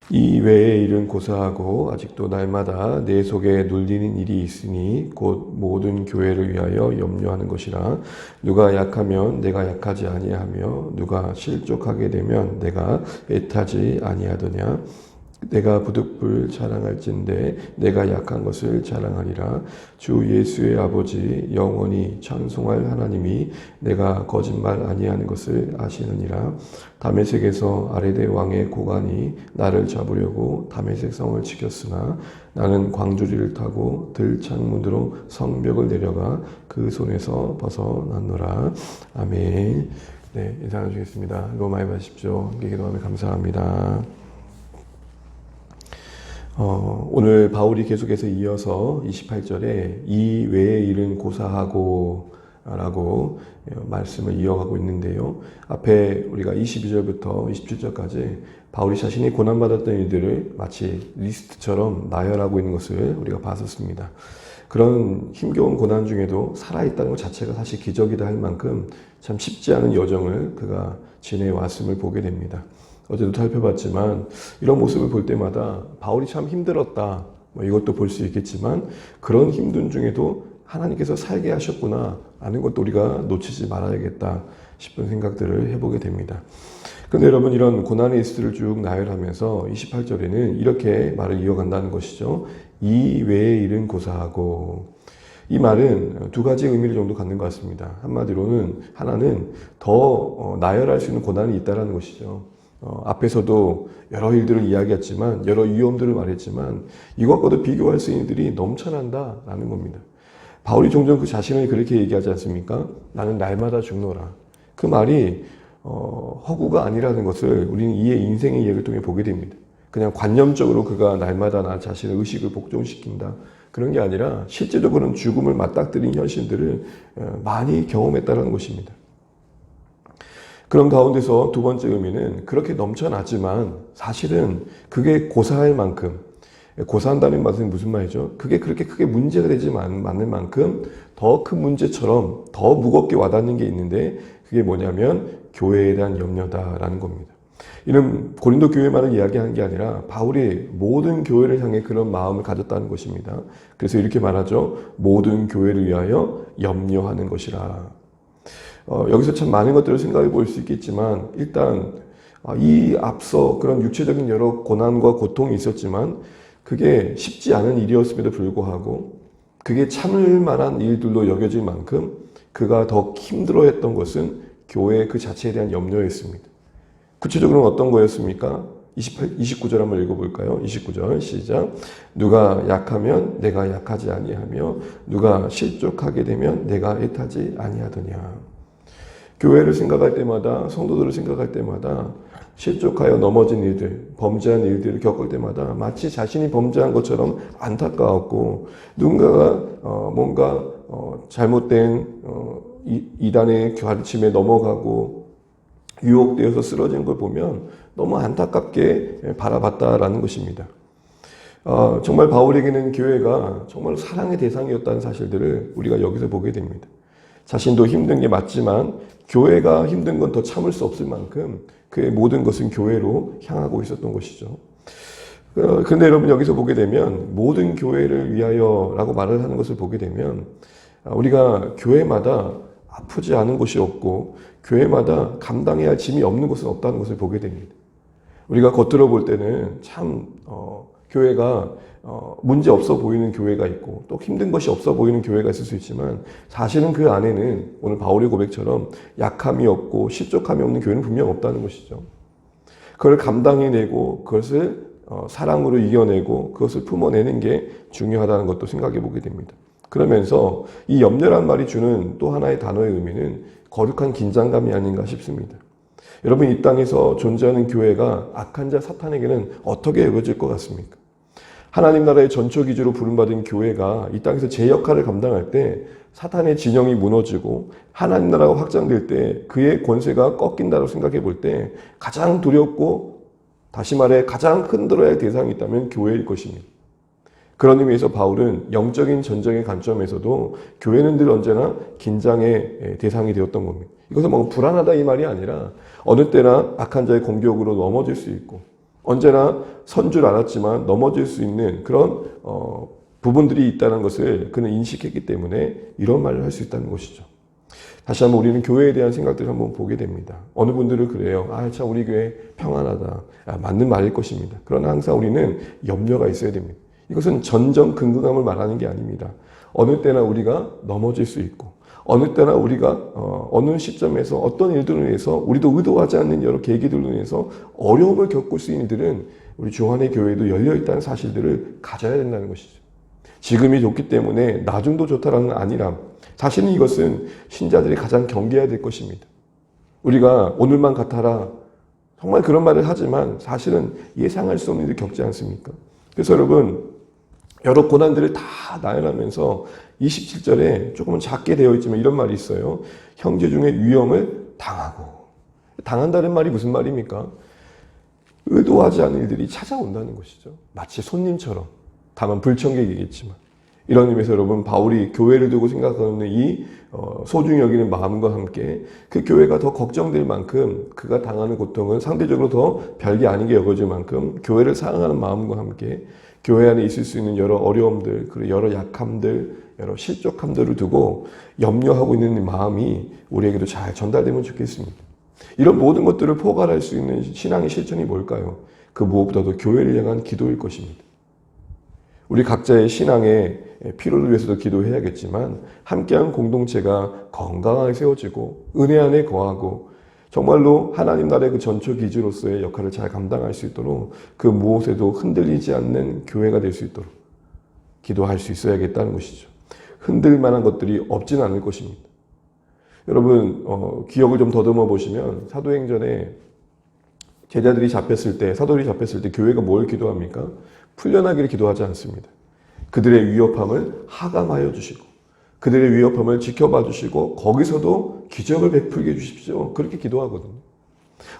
이 외의 일은 고사하고 아직도 날마다 내 속에 눌리는 일이 있으니 곧 모든 교회를 위하여 염려하는 것이라. 누가 약하면 내가 약하지 아니하며 누가 실족하게 되면 내가 애타지 아니하더냐. 내가 부득불 자랑할진대 내가 약한 것을 자랑하리라. 주 예수의 아버지 영원히 찬송할 하나님이 내가 거짓말 아니하는 것을 아시느니라. 다메섹에서 아레데 왕의 고관이 나를 잡으려고 다메섹 성을 지켰으나 나는 광주리를 타고 들창문으로 성벽을 내려가 그 손에서 벗어났노라. 아멘. 네, 인사 나누겠습니다. 로마에 가십시오. 기도하며 감사합니다. 오늘 바울이 계속해서 이어서 28절에 이 외의 일은 고사하고 라고 말씀을 이어가고 있는데요. 앞에 우리가 22절부터 27절까지 바울이 자신이 고난받았던 일들을 마치 리스트처럼 나열하고 있는 것을 우리가 봤었습니다. 그런 힘겨운 고난 중에도 살아있다는 것 자체가 사실 기적이다 할 만큼 참 쉽지 않은 여정을 그가 지내왔음을 보게 됩니다. 어제도 살펴봤지만 이런 모습을 볼 때마다 바울이 참 힘들었다, 이것도 볼 수 있겠지만 그런 힘든 중에도 하나님께서 살게 하셨구나 라는 것도 우리가 놓치지 말아야겠다 싶은 생각들을 해보게 됩니다. 그런데 여러분, 이런 고난의 리스트를 쭉 나열하면서 28절에는 이렇게 말을 이어간다는 것이죠. 이 외의 일은 고사하고. 이 말은 두 가지 의미를 정도 갖는 것 같습니다. 한마디로는 하나는 더 나열할 수 있는 고난이 있다는 것이죠. 앞에서도 여러 일들을 이야기했지만, 여러 위험들을 말했지만 이것과도 비교할 수 있는 일들이 넘쳐난다라는 겁니다. 바울이 종종 그 자신을 그렇게 얘기하지 않습니까? 나는 날마다 죽노라. 그 말이 허구가 아니라는 것을 우리는 이의 인생의 이야기를 통해 보게 됩니다. 그냥 관념적으로 그가 날마다 나 자신의 의식을 복종시킨다, 그런 게 아니라 실제적으로는 죽음을 맞닥뜨린 현실들을 많이 경험했다는 것입니다. 그런 가운데서 두 번째 의미는 그렇게 넘쳐나지만 사실은 그게 고사할 만큼, 고사한다는 말은 무슨 말이죠? 그게 그렇게 크게 문제가 되지 않는 만큼 더 큰 문제처럼 더 무겁게 와닿는 게 있는데, 그게 뭐냐면 교회에 대한 염려다라는 겁니다. 이는 고린도 교회만을 이야기하는 게 아니라 바울이 모든 교회를 향해 그런 마음을 가졌다는 것입니다. 그래서 이렇게 말하죠. 모든 교회를 위하여 염려하는 것이라. 여기서 참 많은 것들을 생각해 볼 수 있겠지만, 일단 이 앞서 그런 육체적인 여러 고난과 고통이 있었지만 그게 쉽지 않은 일이었음에도 불구하고 그게 참을 만한 일들로 여겨질 만큼 그가 더 힘들어했던 것은 교회 그 자체에 대한 염려였습니다. 구체적으로는 어떤 거였습니까? 29절 한번 읽어볼까요? 29절 시작. 누가 약하면 내가 약하지 아니하며 누가 실족하게 되면 내가 애타지 아니하더냐. 교회를 생각할 때마다, 성도들을 생각할 때마다 실족하여 넘어진 일들, 범죄한 일들을 겪을 때마다 마치 자신이 범죄한 것처럼 안타까웠고, 누군가가 뭔가 잘못된 이단의 가르침에 넘어가고 유혹되어서 쓰러지는 걸 보면 너무 안타깝게 바라봤다라는 것입니다. 정말 바울에게는 교회가 정말 사랑의 대상이었다는 사실들을 우리가 여기서 보게 됩니다. 자신도 힘든 게 맞지만 교회가 힘든 건 더 참을 수 없을 만큼 그의 모든 것은 교회로 향하고 있었던 것이죠. 그런데 여러분, 여기서 보게 되면 모든 교회를 위하여 라고 말을 하는 것을 보게 되면 우리가 교회마다 아프지 않은 곳이 없고 교회마다 감당해야 할 짐이 없는 곳은 없다는 것을 보게 됩니다. 우리가 겉으로 볼 때는 참 교회가 문제 없어 보이는 교회가 있고 또 힘든 것이 없어 보이는 교회가 있을 수 있지만, 사실은 그 안에는 오늘 바울의 고백처럼 약함이 없고 실족함이 없는 교회는 분명 없다는 것이죠. 그걸 감당해내고 그것을 사랑으로 이겨내고 그것을 품어내는 게 중요하다는 것도 생각해 보게 됩니다. 그러면서 이 염려란 말이 주는 또 하나의 단어의 의미는 거룩한 긴장감이 아닌가 싶습니다. 여러분, 이 땅에서 존재하는 교회가 악한 자 사탄에게는 어떻게 여겨질 것 같습니까? 하나님 나라의 전초기지로 부름받은 교회가 이 땅에서 제 역할을 감당할 때 사탄의 진영이 무너지고 하나님 나라가 확장될 때 그의 권세가 꺾인다고 생각해 볼 때 가장 두렵고, 다시 말해 가장 흔들어야 할 대상이 있다면 교회일 것입니다. 그런 의미에서 바울은 영적인 전쟁의 관점에서도 교회는 늘 언제나 긴장의 대상이 되었던 겁니다. 이것은 불안하다 이 말이 아니라 어느 때나 악한 자의 공격으로 넘어질 수 있고 언제나 선 줄 알았지만 넘어질 수 있는 그런 부분들이 있다는 것을 그는 인식했기 때문에 이런 말을 할 수 있다는 것이죠. 다시 한번 우리는 교회에 대한 생각들을 한번 보게 됩니다. 어느 분들은 그래요. 참 우리 교회 평안하다. 맞는 말일 것입니다. 그러나 항상 우리는 염려가 있어야 됩니다. 이것은 전전긍긍함을 말하는 게 아닙니다. 어느 때나 우리가 넘어질 수 있고 어느 때나 우리가 어느 시점에서 어떤 일들로 인해서 우리도 의도하지 않는 여러 계기들로 인해서 어려움을 겪을 수 있는 일들은 우리 주한의 교회도 열려있다는 사실들을 가져야 된다는 것이죠. 지금이 좋기 때문에 나중도 좋다라는 아니람. 사실은 이것은 신자들이 가장 경계해야 될 것입니다. 우리가 오늘만 같아라. 정말 그런 말을 하지만 사실은 예상할 수 없는 일을 겪지 않습니까? 그래서 여러분, 여러 고난들을 다 나열하면서 27절에 조금은 작게 되어 있지만 이런 말이 있어요. 형제 중에 위험을 당하고. 당한다는 말이 무슨 말입니까? 의도하지 않은 일들이 찾아온다는 것이죠. 마치 손님처럼. 다만 불청객이겠지만. 이런 의미에서 여러분, 바울이 교회를 두고 생각하는 이 소중히 여기는 마음과 함께 그 교회가 더 걱정될 만큼 그가 당하는 고통은 상대적으로 더 별게 아닌 게 여겨질 만큼 교회를 사랑하는 마음과 함께 교회 안에 있을 수 있는 여러 어려움들, 그리고 여러 약함들, 여러 실족함들을 두고 염려하고 있는 마음이 우리에게도 잘 전달되면 좋겠습니다. 이런 모든 것들을 포괄할 수 있는 신앙의 실천이 뭘까요? 그 무엇보다도 교회를 향한 기도일 것입니다. 우리 각자의 신앙의 필요를 위해서도 기도해야겠지만 함께한 공동체가 건강하게 세워지고 은혜 안에 거하고 정말로 하나님 나라의 그 전초 기지로서의 역할을 잘 감당할 수 있도록 그 무엇에도 흔들리지 않는 교회가 될 수 있도록 기도할 수 있어야겠다는 것이죠. 흔들 만한 것들이 없진 않을 것입니다. 여러분 기억을 좀 더듬어 보시면 사도행전에 제자들이 잡혔을 때, 사도들이 잡혔을 때 교회가 뭘 기도합니까? 풀려나기를 기도하지 않습니다. 그들의 위협함을 하감하여 주시고 그들의 위협함을 지켜봐 주시고 거기서도 기적을 베풀게 해주십시오. 그렇게 기도하거든요.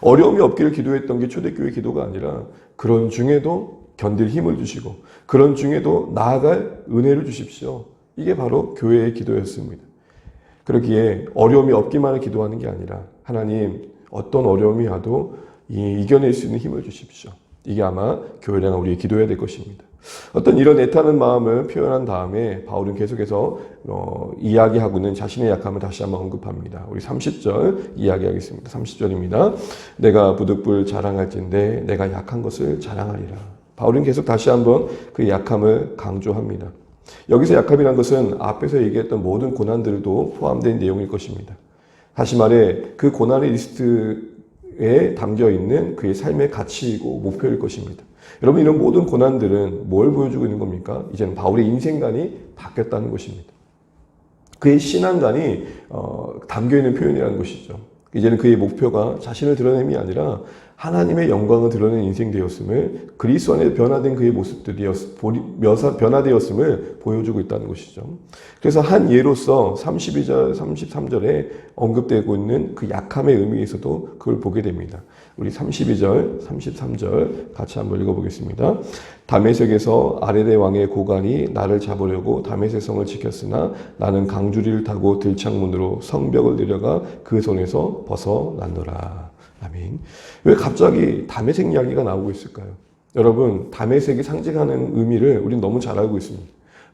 어려움이 없기를 기도했던 게 초대교회 기도가 아니라 그런 중에도 견딜 힘을 주시고 그런 중에도 나아갈 은혜를 주십시오. 이게 바로 교회의 기도였습니다. 그러기에 어려움이 없기만을 기도하는 게 아니라 하나님 어떤 어려움이 와도 이겨낼 수 있는 힘을 주십시오. 이게 아마 교회를 향한 우리의 기도해야 될 것입니다. 어떤 이런 애타는 마음을 표현한 다음에 바울은 계속해서 이야기하고 있는 자신의 약함을 다시 한번 언급합니다. 우리 30절 이야기하겠습니다. 30절입니다. 내가 부득불 자랑할진대 내가 약한 것을 자랑하리라. 바울은 계속 다시 한번 그 약함을 강조합니다. 여기서 약함이란 것은 앞에서 얘기했던 모든 고난들도 포함된 내용일 것입니다. 다시 말해 그 고난의 리스트에 담겨있는 그의 삶의 가치이고 목표일 것입니다. 여러분 이런 모든 고난들은 뭘 보여주고 있는 겁니까? 이제는 바울의 인생관이 바뀌었다는 것입니다. 그의 신앙관이 담겨있는 표현이라는 것이죠. 이제는 그의 목표가 자신을 드러냄이 아니라 하나님의 영광을 드러낸 인생 되었음을 그리스도 안에 변화된 그의 모습들이 변화되었음을 보여주고 있다는 것이죠. 그래서 한 예로서 32절, 33절에 언급되고 있는 그 약함의 의미에서도 그걸 보게 됩니다. 우리 32절, 33절 같이 한번 읽어보겠습니다. 다메섹에서 아레데 왕의 고관이 나를 잡으려고 다메섹 성을 지켰으나 나는 강주리를 타고 들창문으로 성벽을 내려가 그 손에서 벗어났노라. 아멘. 왜 갑자기 다메섹 이야기가 나오고 있을까요? 여러분, 다메섹이 상징하는 의미를 우리는 너무 잘 알고 있습니다.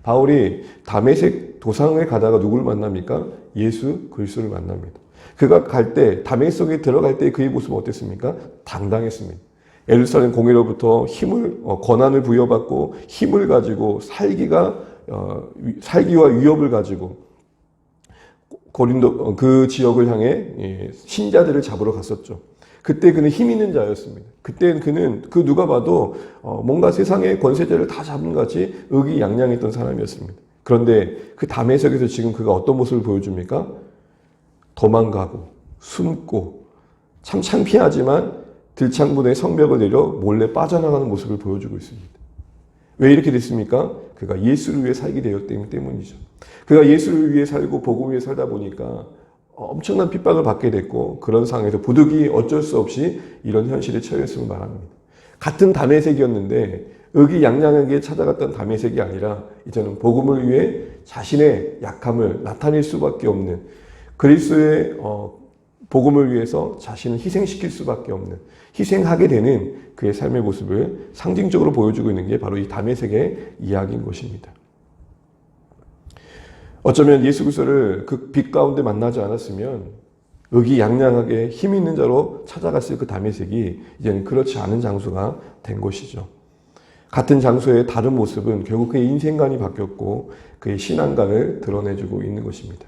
바울이 다메섹 도상에 가다가 누구를 만납니까? 예수 그리스도를 만납니다. 그가 갈 때, 다메섹에 들어갈 때 그의 모습은 어땠습니까? 당당했습니다. 예루살렘 공회로부터 권한을 부여받고 힘을 가지고 살기와 위협을 가지고 고린도 그 지역을 향해 신자들을 잡으러 갔었죠. 그때 그는 힘 있는 자였습니다. 그때 그는 누가 봐도 뭔가 세상의 권세자를 다 잡은 같이 의기양양했던 사람이었습니다. 그런데 그 다메섹에서 지금 그가 어떤 모습을 보여줍니까? 도망가고 숨고 참 창피하지만 들창문에 성벽을 내려 몰래 빠져나가는 모습을 보여주고 있습니다. 왜 이렇게 됐습니까? 그가 예수를 위해 살게 되었기 때문이죠. 그가 예수를 위해 살고 복음 위해 살다 보니까 엄청난 핍박을 받게 됐고 그런 상황에서 부득이 어쩔 수 없이 이런 현실에 처했음을 말합니다. 같은 다메섹이었는데 의기양양하게 찾아갔던 다메섹이 아니라 이제는 복음을 위해 자신의 약함을 나타낼 수밖에 없는 그리스도의 복음을 위해서 자신을 희생시킬 수밖에 없는, 희생하게 되는 그의 삶의 모습을 상징적으로 보여주고 있는 게 바로 이 다메섹의 이야기인 것입니다. 어쩌면 예수 그리스도를 그 빛 가운데 만나지 않았으면 의기양양하게 힘 있는 자로 찾아갔을 그 다메섹이 이제는 그렇지 않은 장소가 된 것이죠. 같은 장소의 다른 모습은 결국 그의 인생관이 바뀌었고 그의 신앙관을 드러내주고 있는 것입니다.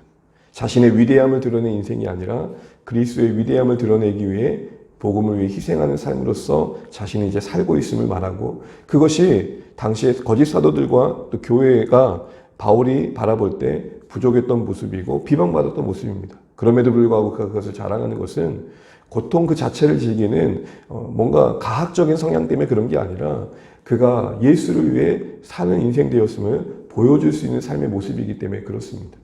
자신의 위대함을 드러낸 인생이 아니라 그리스도의 위대함을 드러내기 위해 복음을 위해 희생하는 삶으로서 자신이 이제 살고 있음을 말하고, 그것이 당시에 거짓 사도들과 또 교회가 바울이 바라볼 때 부족했던 모습이고 비방받았던 모습입니다. 그럼에도 불구하고 그것을 자랑하는 것은 고통 그 자체를 즐기는 뭔가 가학적인 성향 때문에 그런 게 아니라 그가 예수를 위해 사는 인생 되었음을 보여줄 수 있는 삶의 모습이기 때문에 그렇습니다.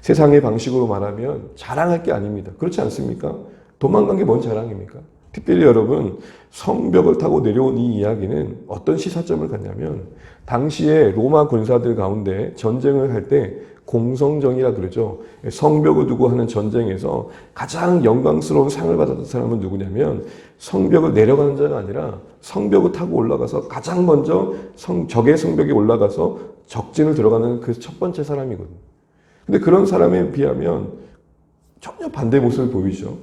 세상의 방식으로 말하면 자랑할 게 아닙니다. 그렇지 않습니까? 도망간 게 뭔 자랑입니까? 특별히 여러분, 성벽을 타고 내려온 이 이야기는 어떤 시사점을 갖냐면 당시에 로마 군사들 가운데 전쟁을 할 때 공성전이라 그러죠. 성벽을 두고 하는 전쟁에서 가장 영광스러운 상을 받았던 사람은 누구냐면 성벽을 내려가는 자가 아니라 성벽을 타고 올라가서 가장 먼저 적의 성벽에 올라가서 적진을 들어가는 그 첫 번째 사람이거든요. 근데 그런 사람에 비하면 전혀 반대 모습을 보이죠.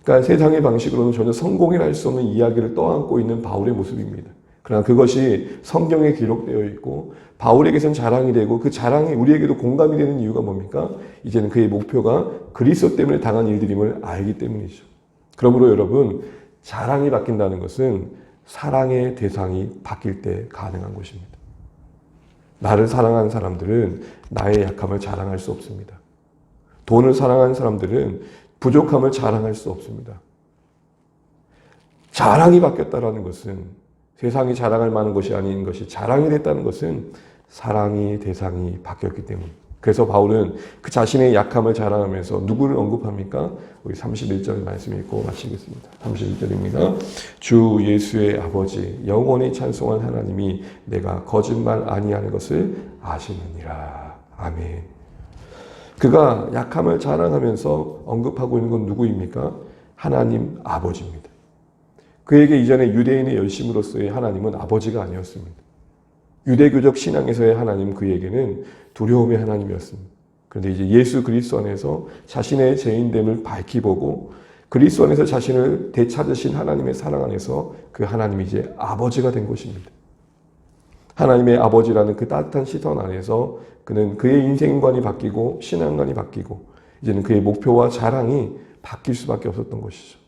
그러니까 세상의 방식으로는 전혀 성공이라 할 수 없는 이야기를 떠안고 있는 바울의 모습입니다. 그러나 그것이 성경에 기록되어 있고 바울에게선 자랑이 되고 그 자랑이 우리에게도 공감이 되는 이유가 뭡니까? 이제는 그의 목표가 그리스도 때문에 당한 일들임을 알기 때문이죠. 그러므로 여러분, 자랑이 바뀐다는 것은 사랑의 대상이 바뀔 때 가능한 것입니다. 나를 사랑하는 사람들은 나의 약함을 자랑할 수 없습니다. 돈을 사랑하는 사람들은 부족함을 자랑할 수 없습니다. 자랑이 바뀌었다는 것은, 세상이 자랑할 만한 것이 아닌 것이 자랑이 됐다는 것은 사랑의 대상이 바뀌었기 때문입니다. 그래서 바울은 그 자신의 약함을 자랑하면서 누구를 언급합니까? 우리 31절 말씀 읽고 마치겠습니다. 31절입니다. 주 예수의 아버지 영원히 찬송한 하나님이 내가 거짓말 아니하는 것을 아시느니라. 아멘. 그가 약함을 자랑하면서 언급하고 있는 건 누구입니까? 하나님 아버지입니다. 그에게 이전에 유대인의 열심으로서의 하나님은 아버지가 아니었습니다. 유대교적 신앙에서의 하나님, 그에게는 두려움의 하나님이었습니다. 그런데 이제 예수 그리스도 안에서 자신의 죄인됨을 밝히 보고 그리스도 안에서 자신을 되찾으신 하나님의 사랑 안에서 그 하나님이 이제 아버지가 된 것입니다. 하나님의 아버지라는 그 따뜻한 시선 안에서 그는 그의 인생관이 바뀌고 신앙관이 바뀌고 이제는 그의 목표와 자랑이 바뀔 수밖에 없었던 것이죠.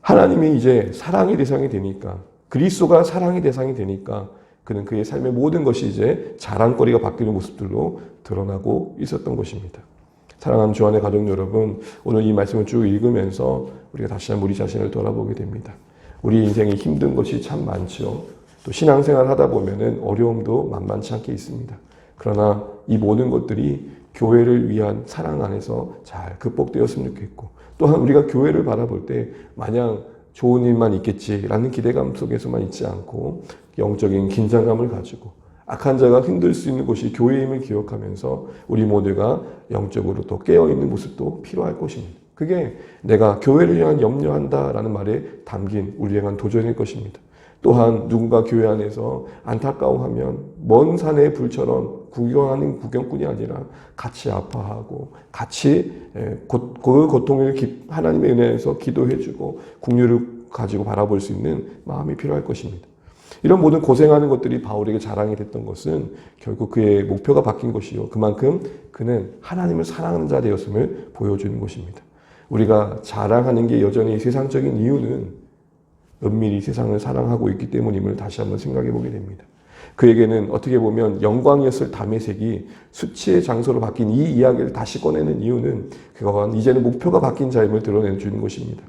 하나님이 이제 사랑의 대상이 되니까, 그리스도가 사랑의 대상이 되니까 그는 그의 삶의 모든 것이 이제 자랑거리가 바뀌는 모습들로 드러나고 있었던 것입니다. 사랑하는 주안의 가족 여러분, 오늘 이 말씀을 쭉 읽으면서 우리가 다시 한번 우리 자신을 돌아보게 됩니다. 우리 인생에 힘든 것이 참 많죠. 또 신앙생활 하다 보면은 어려움도 만만치 않게 있습니다. 그러나 이 모든 것들이 교회를 위한 사랑 안에서 잘 극복되었으면 좋겠고, 또한 우리가 교회를 바라볼 때 마냥 좋은 일만 있겠지라는 기대감 속에서만 있지 않고 영적인 긴장감을 가지고 악한 자가 흔들 수 있는 곳이 교회임을 기억하면서 우리 모두가 영적으로 또 깨어있는 모습도 필요할 것입니다. 그게 내가 교회를 향한 염려한다라는 말에 담긴 우리에 대한 도전일 것입니다. 또한 누군가 교회 안에서 안타까워하면 먼 산의 불처럼 구경하는 구경꾼이 아니라 같이 아파하고 같이 그 고통을 하나님의 은혜에서 기도해주고 긍휼을 가지고 바라볼 수 있는 마음이 필요할 것입니다. 이런 모든 고생하는 것들이 바울에게 자랑이 됐던 것은 결국 그의 목표가 바뀐 것이요, 그만큼 그는 하나님을 사랑하는 자 되었음을 보여주는 것입니다. 우리가 자랑하는 게 여전히 세상적인 이유는 은밀히 세상을 사랑하고 있기 때문임을 다시 한번 생각해 보게 됩니다. 그에게는 어떻게 보면 영광이었을 다메섹이 수치의 장소로 바뀐 이 이야기를 다시 꺼내는 이유는 그가 이제는 목표가 바뀐 자임을 드러내주는 것입니다.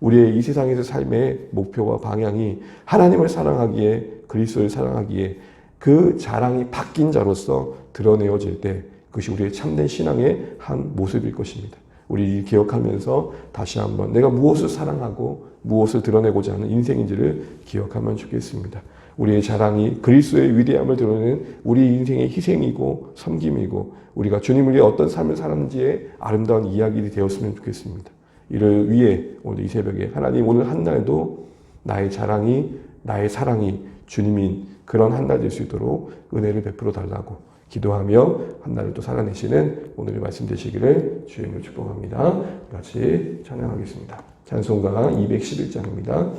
우리의 이 세상에서 삶의 목표와 방향이 하나님을 사랑하기에, 그리스도를 사랑하기에 그 자랑이 바뀐 자로서 드러내어질 때 그것이 우리의 참된 신앙의 한 모습일 것입니다. 우리 기억하면서 다시 한번 내가 무엇을 사랑하고 무엇을 드러내고자 하는 인생인지를 기억하면 좋겠습니다. 우리의 자랑이 그리스도의 위대함을 드러내는 우리 인생의 희생이고 섬김이고 우리가 주님을 위해 어떤 삶을 살았는지의 아름다운 이야기들이 되었으면 좋겠습니다. 이를 위해 오늘 이 새벽에 하나님 오늘 한 날도 나의 자랑이 나의 사랑이 주님인 그런 한 날 될 수 있도록 은혜를 베풀어 달라고 기도하며 한 날을 또 살아내시는 오늘의 말씀 되시기를 주님을 축복합니다. 같이 찬양하겠습니다. 찬송가 211장입니다.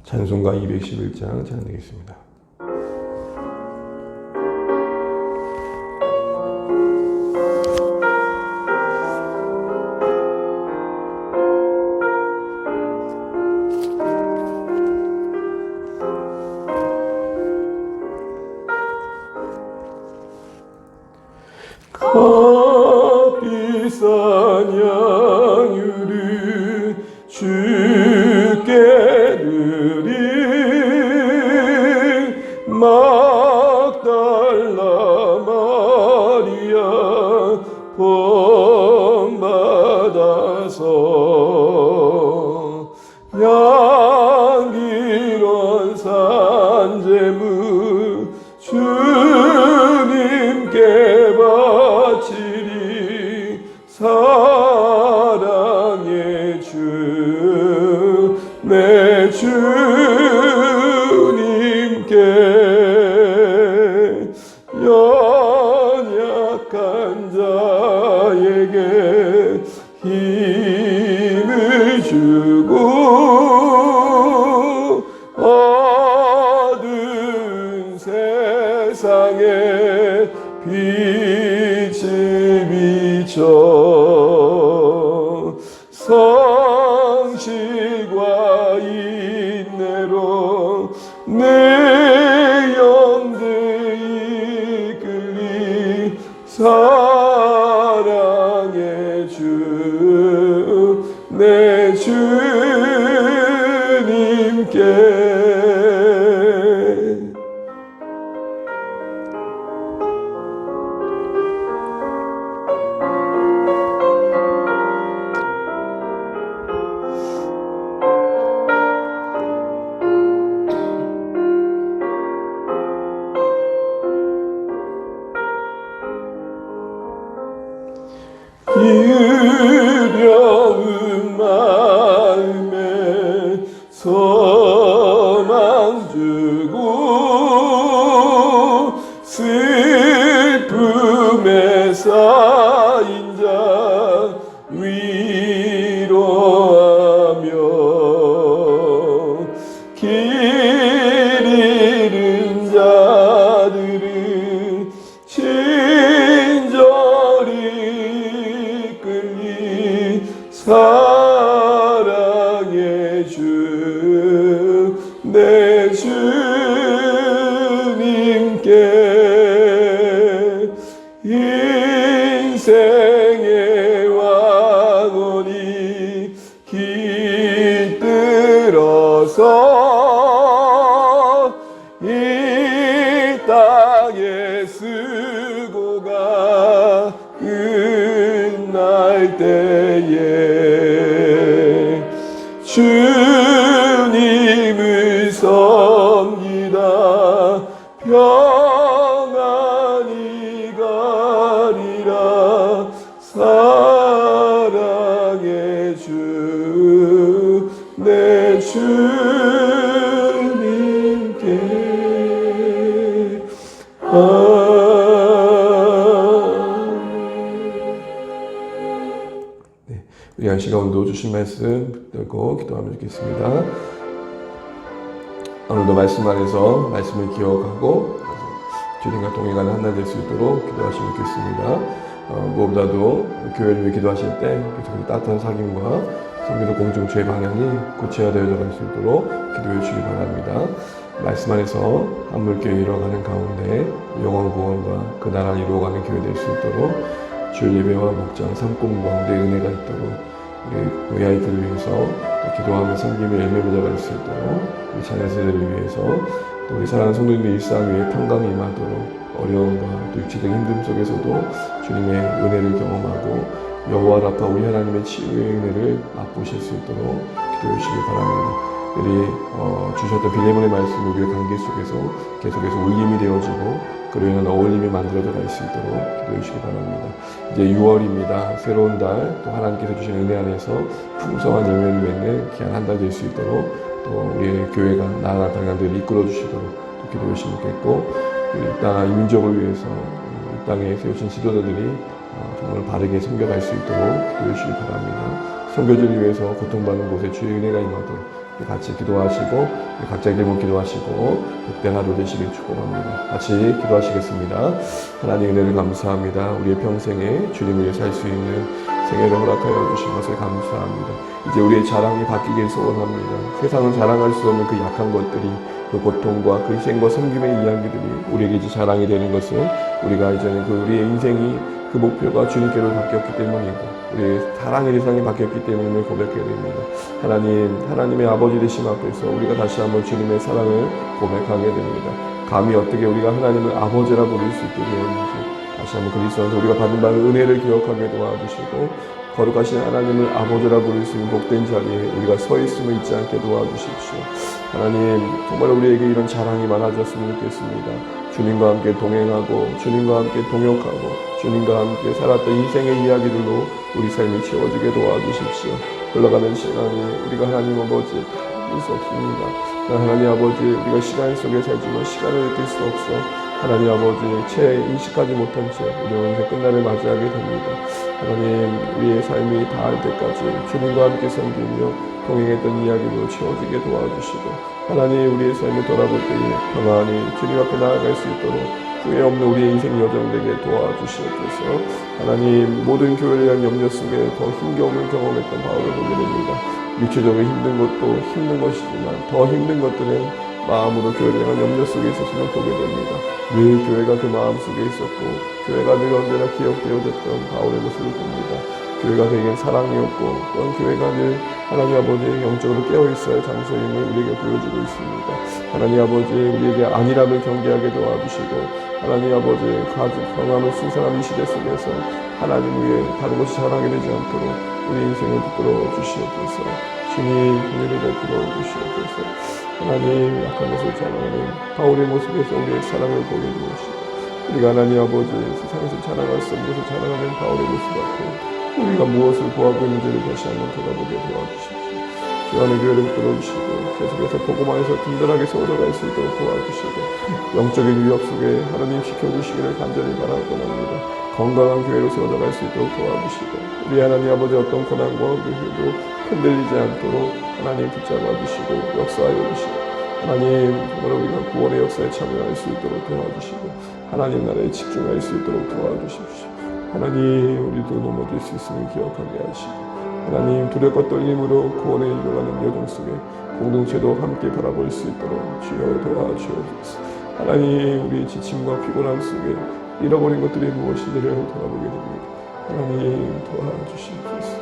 찬송가 211장 찬양하겠습니다. 값비싼 양유를 주께 드린 막달라 마리아 본받아서 향기로운 산재물 주님께 바치리 사랑의 주 내 주님께 연약한 자에게 힘을 주고 어두운 세상에 빛을 비춰 성실과 인내로 내 영들 이끌리 사랑의 주 내 주님께 기으려운 마음에 소망 주고 슬픔에 쌓인 자 위로하며 길 잃은 자들을 친절히 끌리 사랑의 주 내 주님께 인생의 왕원이 깃들어서 이 땅의 수고가 끝날 때에 주님을 섬기다 평안히 가리라 사랑의 주 내 주님께 우리 한 시간도 주신 말씀 붙들고 기도하면 좋겠습니다. 오늘도 말씀 안에서 말씀을 기억하고 주님과 동행하는 한 날 될 수 있도록 기도하시면 좋겠습니다. 무엇보다도 교회를 위해 기도하실 때 계속 따뜻한 사귐과 성기도 공동체의 방향이 구체화되어져 갈 수 있도록 기도해 주시기 바랍니다. 말씀 안에서 함께 이루어가는 가운데 영원 구원과 그 나라를 이루어가는 교회 될 수 있도록 주일 예배와 목장 삶공 가운데 은혜가 있도록 우리 아이들을 위해서 또 기도하며 섬김의 열매 맺어갈 수 있도록 우리 자녀세대를 위해서 또 우리 사랑하는 성도님의 일상 위에 평강이 임하도록 어려움과 또 육체적인 힘듦 속에서도 주님의 은혜를 경험하고 여호와 라파 우리 하나님의 치유의 은혜를 맛보실 수 있도록 기도해 주시기 바랍니다. 우리 주셨던 빌레몬의 말씀이 우리의 관계 속에서 계속해서 울림이 되어지고 그로 인한 어울림이 만들어져 갈 수 있도록 기도해 주시기 바랍니다. 이제 6월입니다. 새로운 달, 또 하나님께서 주신 은혜 안에서 풍성한 열매를 맺는 귀한 한 달 될 수 있도록 또 우리의 교회가 나아갈 방향들을 이끌어 주시도록 기도해 주시면 좋겠고, 이 땅, 이 민족을 위해서 이 땅에 세우신 지도자들이 정말 바르게 섬겨갈 수 있도록 기도해 주시기 바랍니다. 선교지를 위해서 고통받는 곳에 주의 은혜가 임하도록 같이 기도하시고 각자의 제목 기도하시고 복된 하루 되시길 축복합니다. 같이 기도하시겠습니다. 하나님 은혜를 감사합니다. 우리의 평생에 주님을 위해 살 수 있는 생애를 허락하여 주신 것을 감사합니다. 이제 우리의 자랑이 바뀌길 소원합니다. 세상은 자랑할 수 없는 그 약한 것들이, 그 고통과 그 희생과 섬김의 이야기들이 우리에게 이제 자랑이 되는 것은 우리가 이제는 그 우리의 인생이 그 목표가 주님께로 바뀌었기 때문이고 우리의 사랑의 대상이 바뀌었기 때문에 고백해야 됩니다. 하나님의 아버지 되심 앞에서 우리가 다시 한번 주님의 사랑을 고백하게 됩니다. 감히 어떻게 우리가 하나님을 아버지라 부를 수 있게 되었는지 다시 한번 그리스도 안에서 우리가 받은 바는 은혜를 기억하게 도와주시고 거룩하신 하나님을 아버지라 부를 수 있는 복된 자리에 우리가 서 있음을 잊지 않게 도와주십시오. 하나님, 정말 우리에게 이런 자랑이 많아졌으면 좋겠습니다. 주님과 함께 동행하고 주님과 함께 동역하고 주님과 함께 살았던 인생의 이야기들로 우리 삶이 채워지게 도와주십시오. 흘러가는 시간이 우리가 하나님 아버지 알 수 없습니다. 하나님 아버지, 우리가 시간 속에 살지만 시간을 느낄 수 없어 하나님 아버지 채 인식하지 못한 채 우리는 이제 끝날을 맞이하게 됩니다. 하나님, 우리의 삶이 다할 때까지 주님과 함께 섬기며 동행했던 이야기로 채워지게 도와주시고 하나님, 우리의 삶을 돌아볼 때에 평안히 주님 앞에 나아갈 수 있도록 후회 없는 우리의 인생 여정 되게 도와주시옵소서. 하나님, 모든 교회에 대한 염려 속에 더 힘겨움을 경험했던 바울을 보게 됩니다. 육체적으로 힘든 것도 힘든 것이지만 더 힘든 것들은 마음으로 교회에 대한 염려 속에 있었음을 보게 됩니다. 늘 교회가 그 마음 속에 있었고 교회가 늘 언제나 기억되어졌던 바울의 모습을 봅니다. 교회가 그에겐 사랑이었고 또한 교회가 늘 하나님 아버지의 영적으로 깨어있어야 할 장소임을 우리에게 보여주고 있습니다. 하나님 아버지, 우리에게 안일함을 경계하게 도와주시고 하나님 아버지, 가족, 평안을 순산한 이 시대 속에서 하나님 위에 다른 것이 자랑이 되지 않도록 우리 인생을 붙들어 주시옵소서. 주님, 은혜를 베풀어 주시옵소서. 하나님, 약한 것을 자랑하는 바울의 모습에서 우리의 사랑을 보게 주시고 우리가 하나님 아버지, 세상에서 자랑할 수 없는 것을 자랑하는 바울의 모습 앞에 우리가 무엇을 구하고 있는지를 다시 한번 돌아보게 도와주십시오. 주 안의 교회를 붙들어주시고 계속해서 복음안에서 든든하게 세워져갈 수 있도록 도와주시고 영적인 위협 속에 하나님 지켜주시기를 간절히 바라옵나옵니다. 건강한 교회로 세워져갈 수 있도록 도와주시고 우리 하나님 아버지 어떤 고난과 위협도 흔들리지 않도록 하나님 붙잡아주시고 역사하여 주시고 하나님, 정말 우리가 구원의 역사에 참여할 수 있도록 도와주시고 하나님 나라에 집중할 수 있도록 도와주십시오. 하나님, 우리도 넘어질 수 있음을 기억하게 하시고 하나님, 두렵고 떨림으로 구원에 이뤄가는 여정 속에 공동체도 함께 바라볼 수 있도록 주여 도와주옵소서. 하나님, 우리의 지침과 피곤함 속에 잃어버린 것들이 무엇인지를 돌아보게 됩니다. 하나님, 도와주시옵소서.